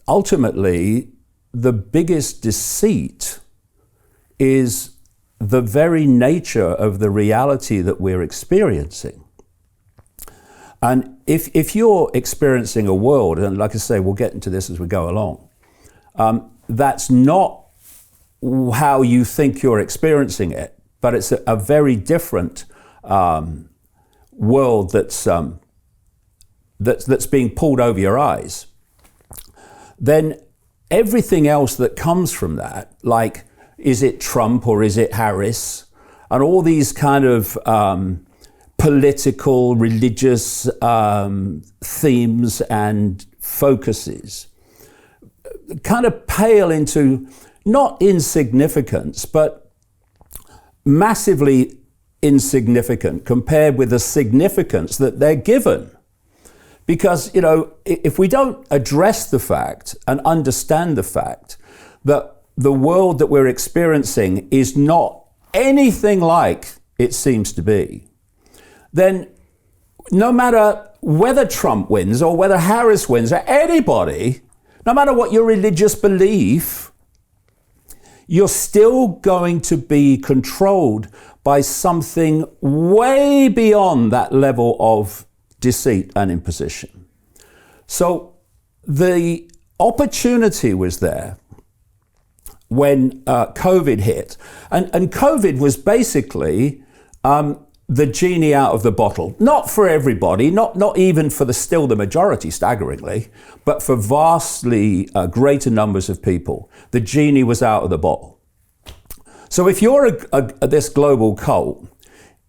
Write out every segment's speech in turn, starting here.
ultimately, the biggest deceit is the very nature of the reality that we're experiencing. And if you're experiencing a world, and like I say, we'll get into this as we go along, that's not how you think you're experiencing it, but it's a very different world that's being pulled over your eyes, then everything else that comes from that, like, is it Trump or is it Harris, and all these kind of political, religious themes and focuses kind of pale into not insignificance, but massively insignificant compared with the significance that they're given. Because, you know, if we don't address the fact and understand the fact that the world that we're experiencing is not anything like it seems to be, then no matter whether Trump wins or whether Harris wins or anybody, no matter what your religious belief, you're still going to be controlled by something way beyond that level of deceit and imposition. So the opportunity was there when COVID hit. And COVID was basically the genie out of the bottle. Not for everybody, not even for the majority, staggeringly, but for vastly greater numbers of people. The genie was out of the bottle. So if you're this global cult,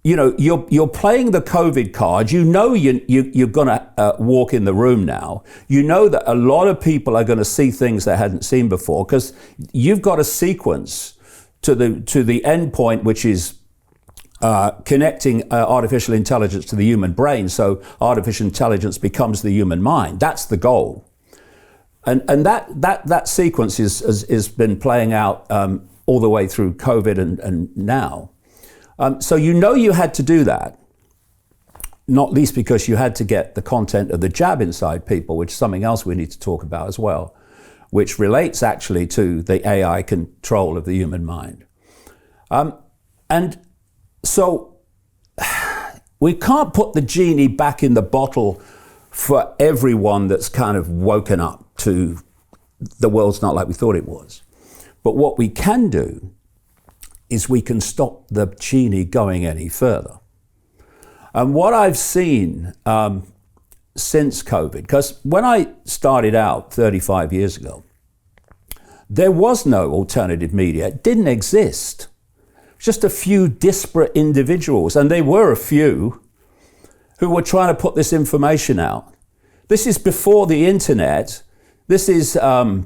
you know, you're playing the COVID card. You know you're going to walk in the room now. You know that a lot of people are going to see things they hadn't seen before, because you've got a sequence to the end point, which is connecting artificial intelligence to the human brain. So artificial intelligence becomes the human mind. That's the goal. And that sequence has been playing out all the way through COVID and now. So you know you had to do that, not least because you had to get the content of the jab inside people, which is something else we need to talk about as well, which relates actually to the AI control of the human mind. And so we can't put the genie back in the bottle for everyone that's kind of woken up to the world's not like we thought it was. But what we can do is we can stop the genie going any further. And what I've seen since COVID, because when I started out 35 years ago, there was no alternative media. It didn't exist. Just a few disparate individuals, and they were a few, who were trying to put this information out. This is before the internet. This is the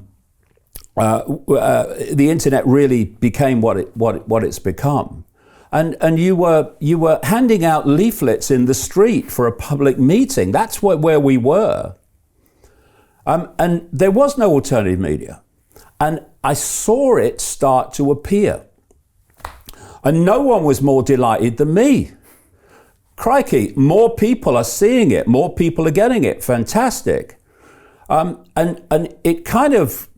internet really became what it's become, and you were handing out leaflets in the street for a public meeting. That's where we were, and there was no alternative media, and I saw it start to appear. And no one was more delighted than me. Crikey, more people are seeing it, more people are getting it, fantastic. And it kind of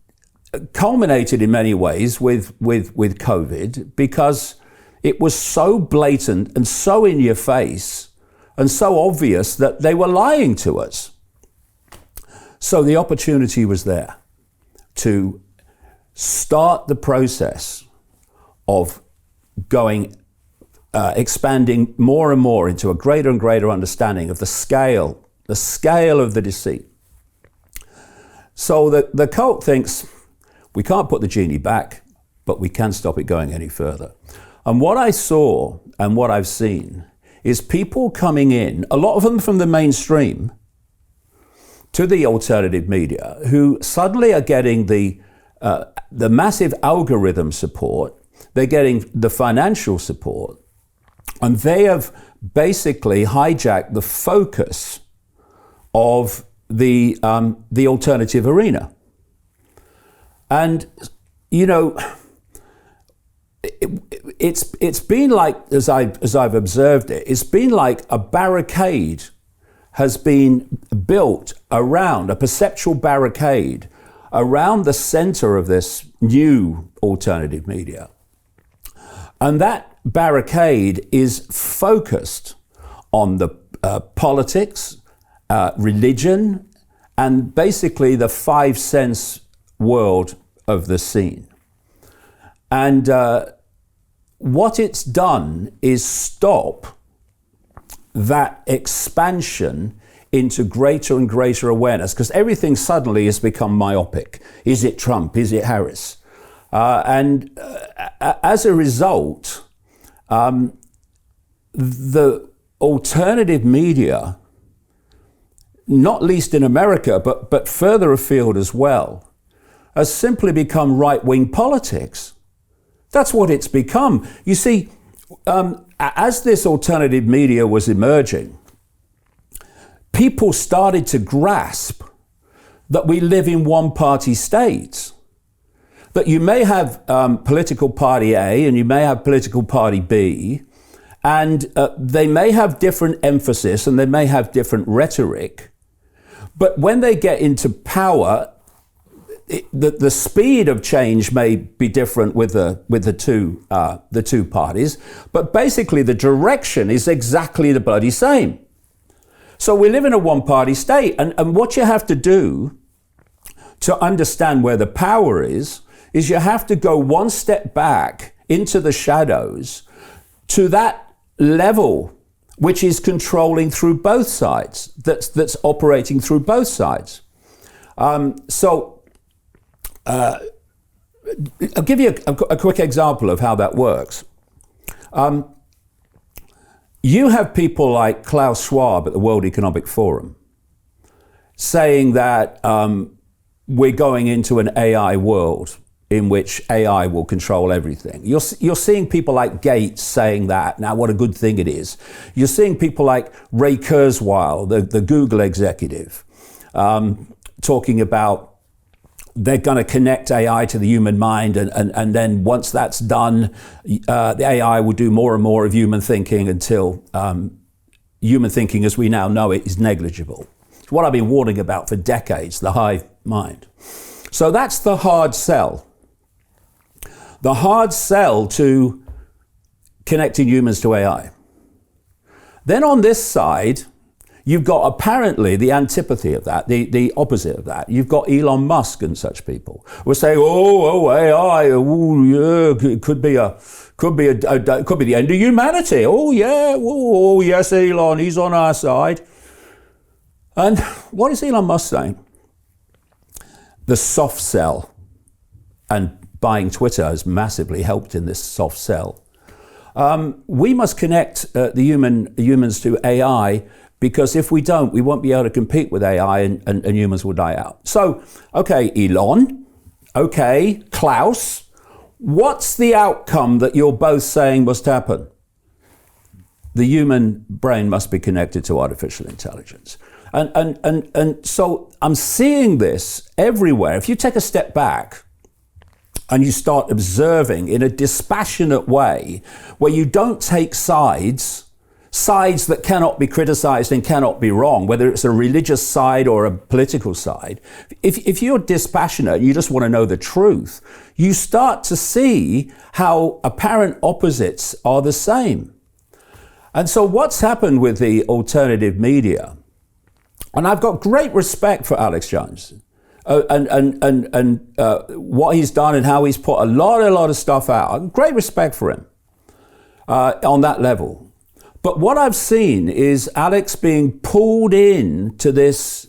culminated in many ways with COVID, because it was so blatant and so in your face and so obvious that they were lying to us. So the opportunity was there to start the process of expanding more and more into a greater and greater understanding of the scale of the deceit. So the cult thinks we can't put the genie back, but we can stop it going any further. And what I saw and what I've seen is people coming in, a lot of them from the mainstream, to the alternative media, who suddenly are getting the massive algorithm support. They're getting the financial support, and they have basically hijacked the focus of the alternative arena. And you know, it's been like, as I've observed it, it's been like a barricade has been built around, a perceptual barricade around the center of this new alternative media. And that barricade is focused on the politics, religion, and basically the five sense world of the scene. And what it's done is stop that expansion into greater and greater awareness, because everything suddenly has become myopic. Is it Trump? Is it Harris? And as a result, the alternative media, not least in America, but further afield as well, has simply become right-wing politics. That's what it's become. You see, as this alternative media was emerging, people started to grasp that we live in one-party states. That you may have political party A and you may have political party B, and they may have different emphasis and they may have different rhetoric. But when they get into power, the speed of change may be different with the two parties, but basically the direction is exactly the bloody same. So we live in a one-party state, and what you have to do to understand where the power is you have to go one step back into the shadows to that level which is controlling through both sides, that's operating through both sides. So I'll give you a quick example of how that works. You have people like Klaus Schwab at the World Economic Forum saying that we're going into an AI world in which AI will control everything. You're seeing people like Gates saying that, now what a good thing it is. You're seeing people like Ray Kurzweil, the Google executive, talking about they're going to connect AI to the human mind, and then once that's done, the AI will do more and more of human thinking until human thinking as we now know it is negligible. It's what I've been warning about for decades, the hive mind. So that's the hard sell. The hard sell to connecting humans to AI. Then on this side, you've got apparently the antipathy of that, the opposite of that. You've got Elon Musk and such people who are saying, AI, yeah, it could be the end of humanity. Oh yeah, oh yes, Elon, he's on our side. And what is Elon Musk saying? The soft sell, and buying Twitter has massively helped in this soft sell. We must connect the humans to AI, because if we don't, we won't be able to compete with AI, and humans will die out. So, okay, Elon, okay, Klaus, what's the outcome that you're both saying must happen? The human brain must be connected to artificial intelligence. And so I'm seeing this everywhere. If you take a step back and you start observing in a dispassionate way, where you don't take sides that cannot be criticized and cannot be wrong, whether it's a religious side or a political side. If you're dispassionate, you just want to know the truth, you start to see how apparent opposites are the same. And so what's happened with the alternative media, and I've got great respect for Alex Jones and what he's done and how he's put a lot of stuff out. Great respect for him on that level. But what I've seen is Alex being pulled in to this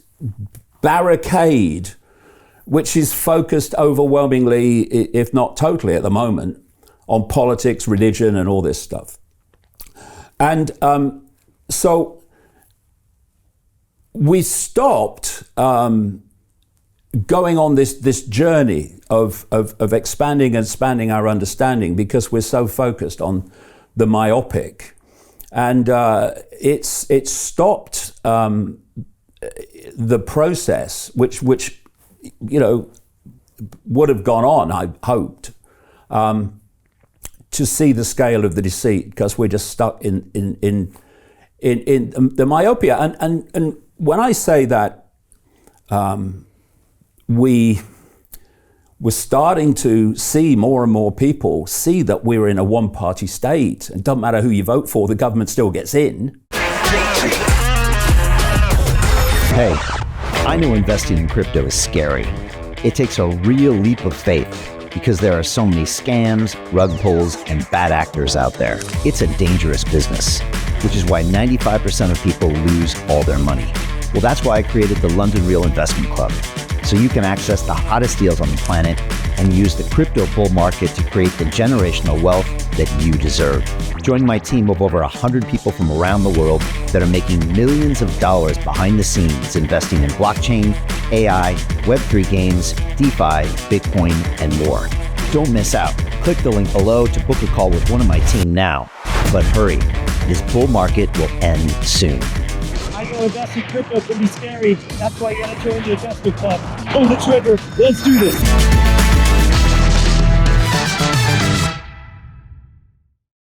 barricade, which is focused overwhelmingly, if not totally at the moment, on politics, religion, and all this stuff. And so we stopped going on this journey of expanding and expanding our understanding, because we're so focused on the myopic. And it's stopped the process, which would have gone on, I hoped, to see the scale of the deceit, because we're just stuck in the myopia. And when I say that we we're starting to see more and more people see that we're in a one-party state. It doesn't matter who you vote for, the government still gets in. Hey, I know investing in crypto is scary. It takes a real leap of faith because there are so many scams, rug pulls, and bad actors out there. It's a dangerous business, which is why 95% of people lose all their money. Well, that's why I created the London Real Investment Club, so you can access the hottest deals on the planet and use the crypto bull market to create the generational wealth that you deserve. Join my team of over 100 people from around the world that are making millions of dollars behind the scenes investing in blockchain, AI, Web3 games, DeFi, Bitcoin, and more. Don't miss out. Click the link below to book a call with one of my team now. But hurry, this bull market will end soon. I know investing in crypto can be scary. That's why you gotta join the investment club. Pull the trigger. Let's do this.